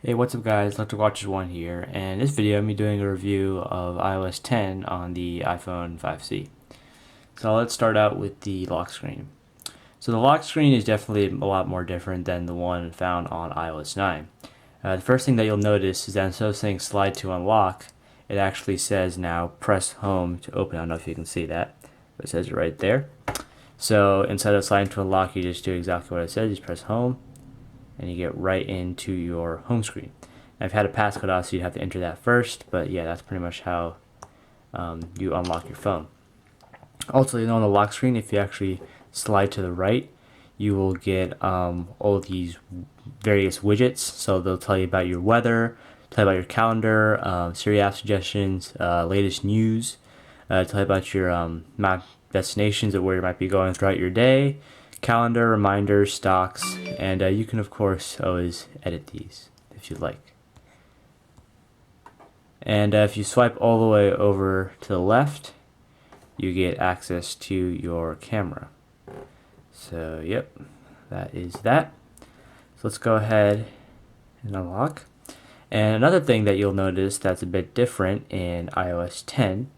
Hey, what's up guys, Electric Watches 1 here, and in this video I'm doing a review of iOS 10 on the iPhone 5C. So let's start out with the lock screen. So the lock screen is definitely a lot more different than the one found on iOS 9. The first thing that you'll notice is that instead of saying slide to unlock, it actually says now press home to open. I don't know if you can see that, but it says it right there. So instead of sliding to unlock, you just do exactly what it says, you just press home, and you get right into your home screen. Now, if you had a passcode, obviously you'd have to enter that first, but yeah, that's pretty much how you unlock your phone. Also, on the lock screen, if you actually slide to the right, you will get all these various widgets. So they'll tell you about your weather, tell you about your calendar, Siri app suggestions, latest news, tell you about your map destinations of where you might be going throughout your day, calendar, reminders, stocks, and you can of course always edit these if you'd like. And if you swipe all the way over to the left, you get access to your camera. So yep, that is that. So let's go ahead and unlock. And another thing that you'll notice that's a bit different in iOS 10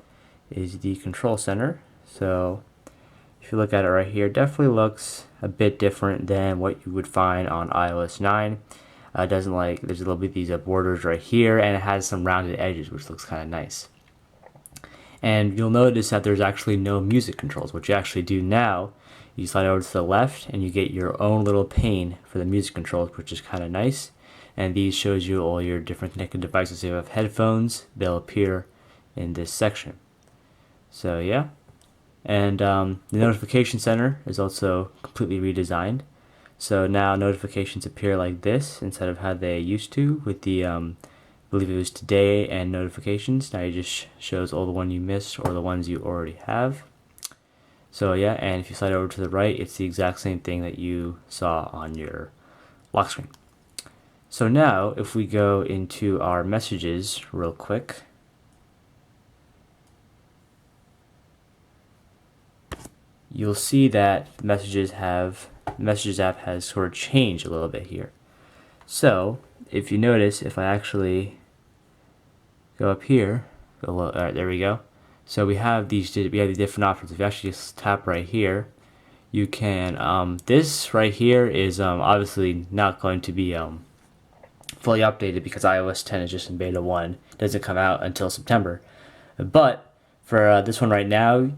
is the control center. So if you look at it right here, it definitely looks a bit different than what you would find on iOS 9. It doesn't there's a little bit of these borders right here, and it has some rounded edges, which looks kind of nice. And you'll notice that there's actually no music controls. What you actually do now, you slide over to the left, and you get your own little pane for the music controls, which is kind of nice. And these shows you all your different connected devices. If you have headphones, they'll appear in this section. So yeah. And the notification center is also completely redesigned. So now notifications appear like this instead of how they used to with the, I believe it was today and notifications. Now it just shows all the ones you missed or the ones you already have. So yeah, and if you slide over to the right, it's the exact same thing that you saw on your lock screen. So now if we go into our messages real quick, you'll see that the Messages app has sort of changed a little bit here. So if you notice, if I actually go up here, alright, there we go. So we have these different options. If you actually just tap right here, you can this right here is obviously not going to be fully updated because iOS 10 is just in beta 1. It doesn't come out until September. But for this one right now,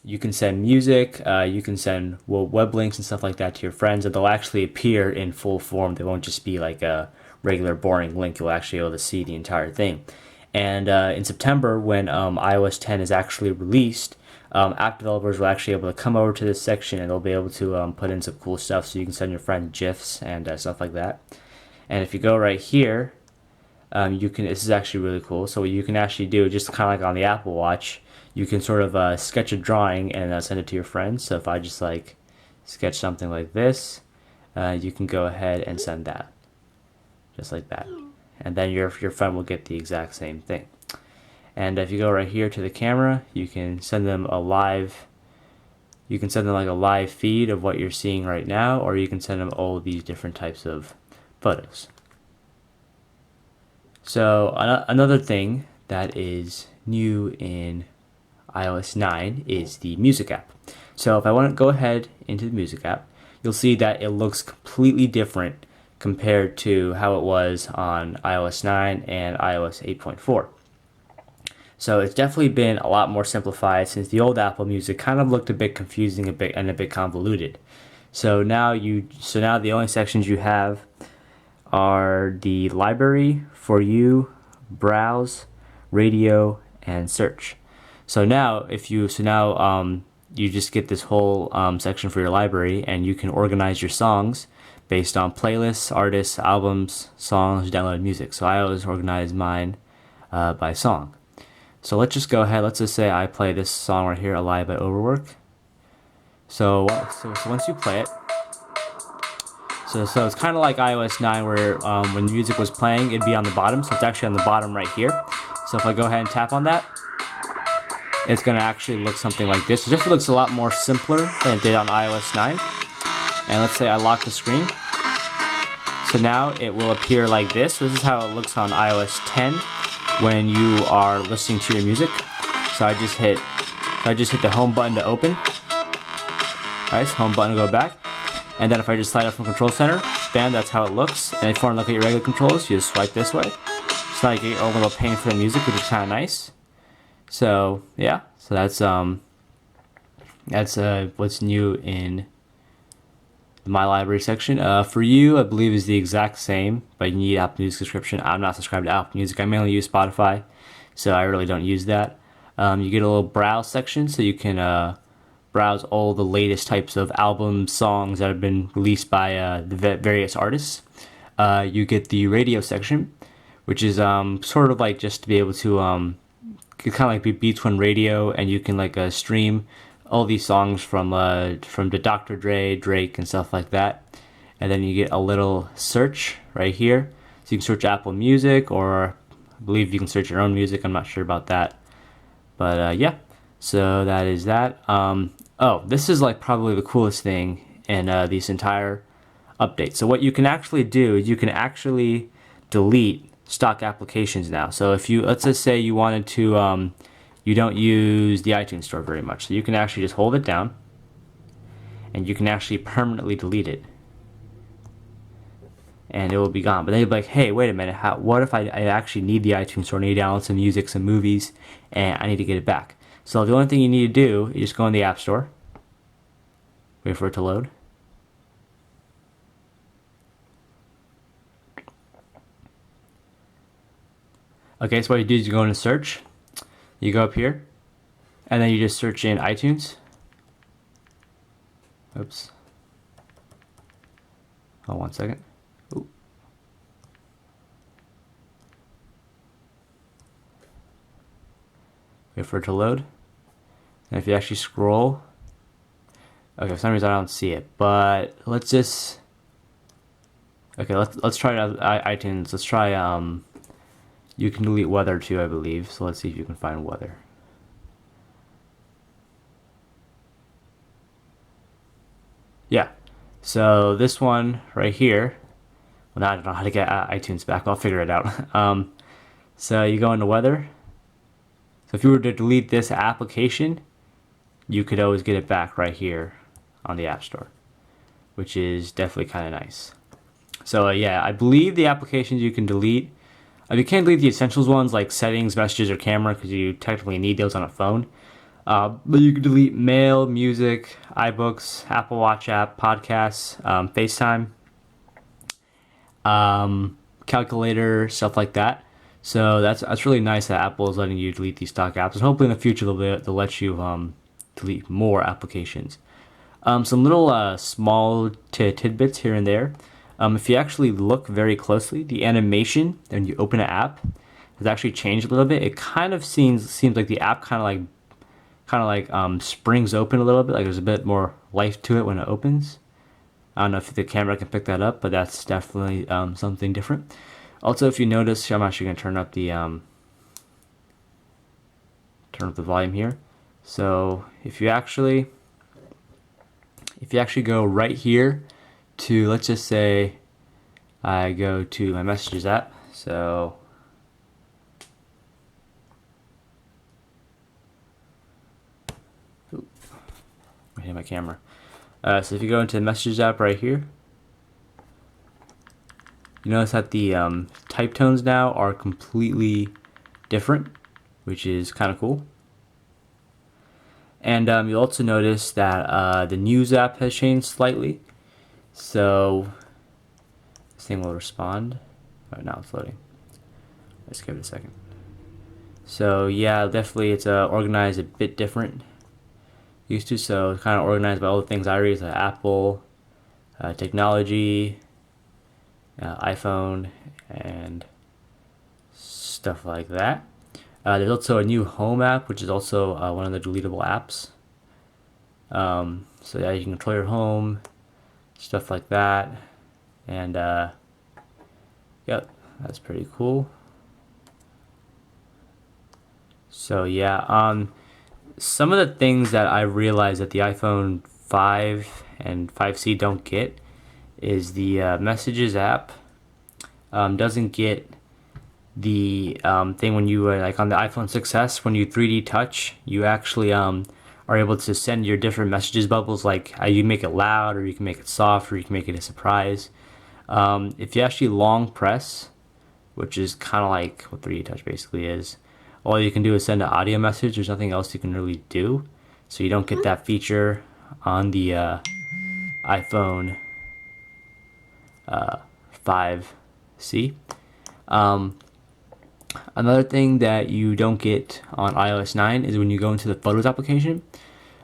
you can send music, you can send web links and stuff like that to your friends, and they'll actually appear in full form. They won't just be like a regular boring link. You'll actually be able to see the entire thing. And in September, when iOS 10 is actually released, app developers will actually be able to come over to this section and they'll be able to put in some cool stuff so you can send your friends GIFs and stuff like that. And if you go right here, this is actually really cool. So what you can actually do, just kind of like on the Apple Watch, you can sort of sketch a drawing and send it to your friends. So if I just sketch something like this, you can go ahead and send that, just like that. And then your friend will get the exact same thing. And if you go right here to the camera, you can send them a live feed of what you're seeing right now, or you can send them all these different types of photos. So another thing that is new in iOS 9 is the music app. So if I want to go ahead into the music app, you'll see that it looks completely different compared to how it was on iOS 9 and iOS 8.4. So it's definitely been a lot more simplified since the old Apple Music kind of looked a bit confusing and a bit convoluted. So now the only sections you have are the library, for you, browse, radio, and search. So now you just get this whole section for your library, and you can organize your songs based on playlists, artists, albums, songs, downloaded music. So I always organize mine by song. So let's just go ahead. Let's just say I play this song right here, Alive by Overwork. So once you play it, so it's kind of like iOS 9 where when the music was playing, it'd be on the bottom. So it's actually on the bottom right here. So if I go ahead and tap on that, it's going to actually look something like this. It just looks a lot more simpler than it did on iOS 9. And let's say I lock the screen. So now it will appear like this. This is how it looks on iOS 10 when you are listening to your music. So I just hit the home button to open. Alright, so home button to go back. And then if I just slide up from Control Center, bam, that's how it looks. And if you want to look at your regular controls, you just swipe this way. It's not like you're a little paying for the music, which is kind of nice. So yeah, so that's what's new in the My Library section. For you, I believe is the exact same, but you need Apple Music subscription. I'm not subscribed to Apple Music. I mainly use Spotify, so I really don't use that. You get a little browse section, so you can browse all the latest types of albums, songs that have been released by the various artists. You get the radio section, which is sort of like just to be able to kind of like be Beats One Radio, and you can like stream all these songs from the Dr. Dre, Drake, and stuff like that. And then you get a little search right here, so you can search Apple Music, or I believe you can search your own music. I'm not sure about that, but yeah. So that is that. Oh, this is like probably the coolest thing in this entire update. So what you can actually do is you can actually delete stock applications now. So if you, let's just say you wanted to, you don't use the iTunes store very much, so you can actually just hold it down and you can actually permanently delete it and it will be gone. But then you'll be like, hey, wait a minute, what if I actually need the iTunes store, I need to download some music, some movies, and I need to get it back? So the only thing you need to do is just go in the App Store, wait for it to load. Okay, so what you do is you go into search, you go up here, and then you just search in iTunes. Oops. Hold on 1 second. Ooh. Wait for it to load. And if you actually scroll, okay, for some reason I don't see it, but let's just, okay, let's try it out iTunes. Let's try you can delete weather too, I believe. So let's see if you can find weather. Yeah. So this one right here. Well, now I don't know how to get iTunes back. I'll figure it out. So you go into weather. So if you were to delete this application, you could always get it back right here on the App Store, which is definitely kind of nice. So yeah, I believe the applications you can delete. You can't delete the essentials ones like settings, messages, or camera because you technically need those on a phone. But you can delete mail, music, iBooks, Apple Watch app, podcasts, FaceTime, calculator, stuff like that. So that's really nice that Apple is letting you delete these stock apps, and hopefully in the future they'll let you delete more applications. Some little small tidbits here and there. If you actually look very closely, the animation when you open an app has actually changed a little bit. It kind of seems like the app kind of like springs open a little bit. Like there's a bit more life to it when it opens. I don't know if the camera can pick that up, but that's definitely something different. Also, if you notice, I'm actually going to turn up the volume here. So if you actually go right here to, let's just say I go to my Messages app. So I hit my camera. So if you go into the Messages app right here, you notice that the type tones now are completely different, which is kind of cool. And you'll also notice that the News app has changed slightly. So this thing will respond. Oh, now it's loading. Let's give it a second. So yeah, definitely it's organized a bit different. Used to, so it's kind of organized by all the things I read, like Apple, technology, iPhone, and stuff like that. There's also a new Home app, which is also one of the deletable apps. So yeah, you can control your home, stuff like that, and yep, that's pretty cool. So yeah, some of the things that I realized that the iPhone 5 and 5C don't get is the Messages app doesn't get the thing when you like on the iPhone 6s, when you 3D touch, you actually are able to send your different messages bubbles. Like you make it loud, or you can make it soft, or you can make it a surprise. If you actually long press, which is kind of like what 3D touch basically is, all you can do is send an audio message. There's nothing else you can really do, so you don't get that feature on the iPhone 5C. Another thing that you don't get on iOS 9 is when you go into the Photos application.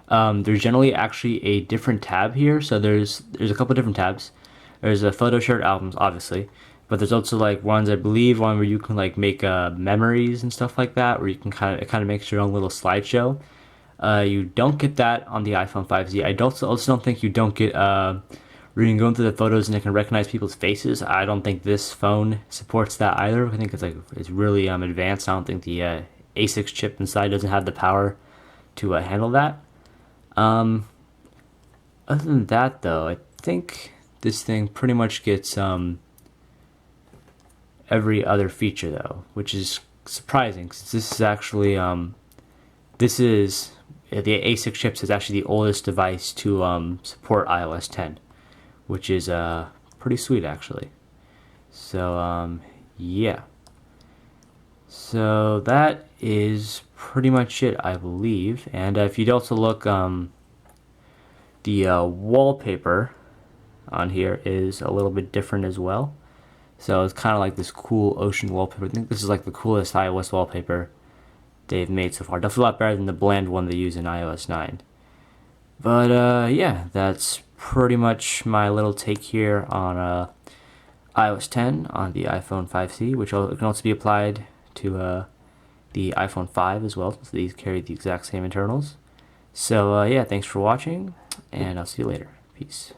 There's generally actually a different tab here. So there's a couple different tabs. There's a photo shared albums, obviously, but there's also like ones, I believe, one where you can like make memories and stuff like that, where you can it kind of makes your own little slideshow. You don't get that on the iPhone 5Z. I also don't think you don't get where you can go into the photos and it can recognize people's faces. I don't think this phone supports that either. I think it's really advanced. I don't think the A6 chip inside doesn't have the power to handle that. Other than that, though, I think this thing pretty much gets every other feature, though, which is surprising, because this is actually the A6 chips is actually the oldest device to support iOS 10, which is pretty sweet, actually. So yeah, so that is pretty much it, I believe. And if you'd also look, the wallpaper on here is a little bit different as well. So it's kind of like this cool ocean wallpaper. I think this is like the coolest iOS wallpaper they've made so far. Definitely a lot better than the bland one they use in iOS 9. But yeah, that's pretty much my little take here on iOS 10 on the iPhone 5C, which can also be applied to the iPhone 5 as well, since these carry the exact same internals. So yeah, thanks for watching, and I'll see you later. Peace.